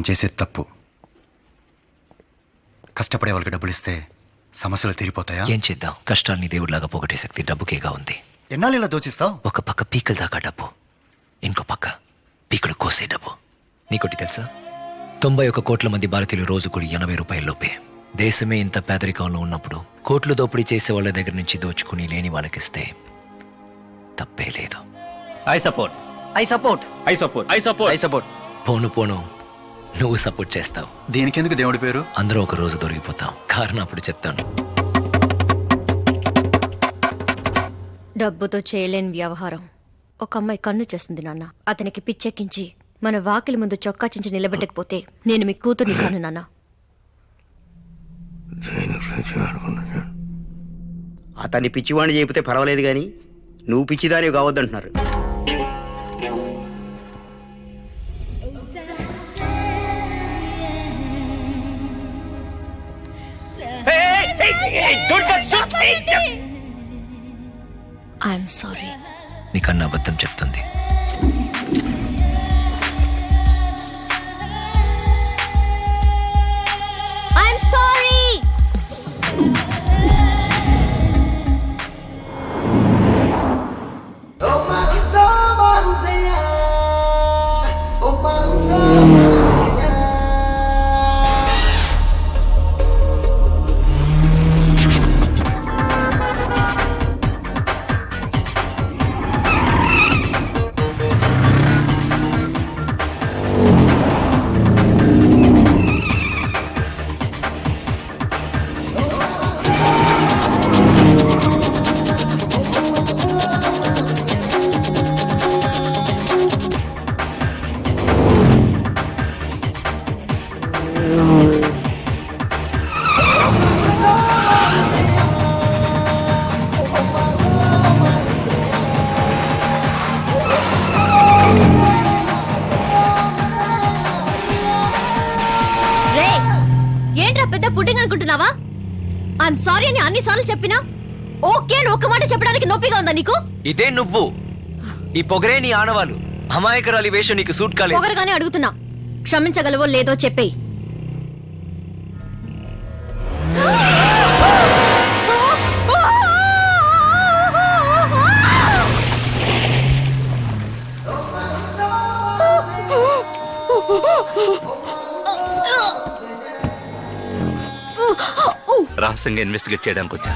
మనం చేసేది తప్పు. కష్టపడే వాళ్ళకి డబ్బులు ఇస్తే సమస్యలు తీరిపోతాయా? ఏం చేద్దాం, కష్టాల్ని దేవుడిలాగా పోగొట్టే శక్తి డబ్బుకేగా ఉంది. ఎన్నాళ్ళు ఇలా దోచిస్తావు? ఒక పక్క పీకల దాకా డబ్బు, ఇంకో పక్క పీకలు కోసే డబ్బు. నీకొట్టి తెలుసా, 91 కోట్ల మంది భారతీయులు రోజుకు 80 రూపాయల లోపే. దేశమే ఇంత పేదరికంలో ఉన్నప్పుడు కోట్లు దోపిడీ చేసే వాళ్ళ దగ్గర నుంచి దోచుకుని లేని వాళ్ళకిస్తే తప్పే లేదు. I support. పోను పోను నువ్వు సపోర్ట్ చేస్తావు. దీనికెందుకు దేవుడి పేరు? అందరూ ఒక రోజు దొరికిపోతాం. కారణం అప్పుడు చెప్తాను. డబ్బుతో చేయలేని వ్యవహారం ఒక అమ్మాయి కన్ను చేస్తుంది నాన్న. అతనికి పిచ్చెక్కించి మన వాకిలి ముందు చొక్కా చించి నిలబెట్టకపోతే నేను మీ కూతుర్ని కాను నాన్న. అతన్ని పిచ్చివాణ్ణి చెబితే పర్వాలేదు కానీ నువ్వు పిచ్చిదానివి కావద్దంటున్నారు. I'm sorry. నీకన్నా అబద్ధం చెప్తుంది. I'm sorry. పెద్ద పుట్టింగ్ అనుకుంటున్నావా? ఐఎమ్ సారీ అని అన్నిసార్లు చెప్పినా ఓకే అని ఒక్క మాట చెప్పడానికి నొప్పిగా ఉందా నీకు? ఇదే నువ్వు, ఈ పొగరే నీ ఆనవాలు. అమాయకరాలి వేషం నీకు సూట్ కాలేదు. పొగరుగానే అడుగుతున్నా, క్షమించగలవో లేదో చెప్పేయి. రహస్యంగా ఇన్వెస్టిగేట్ చేయడానికి వచ్చా.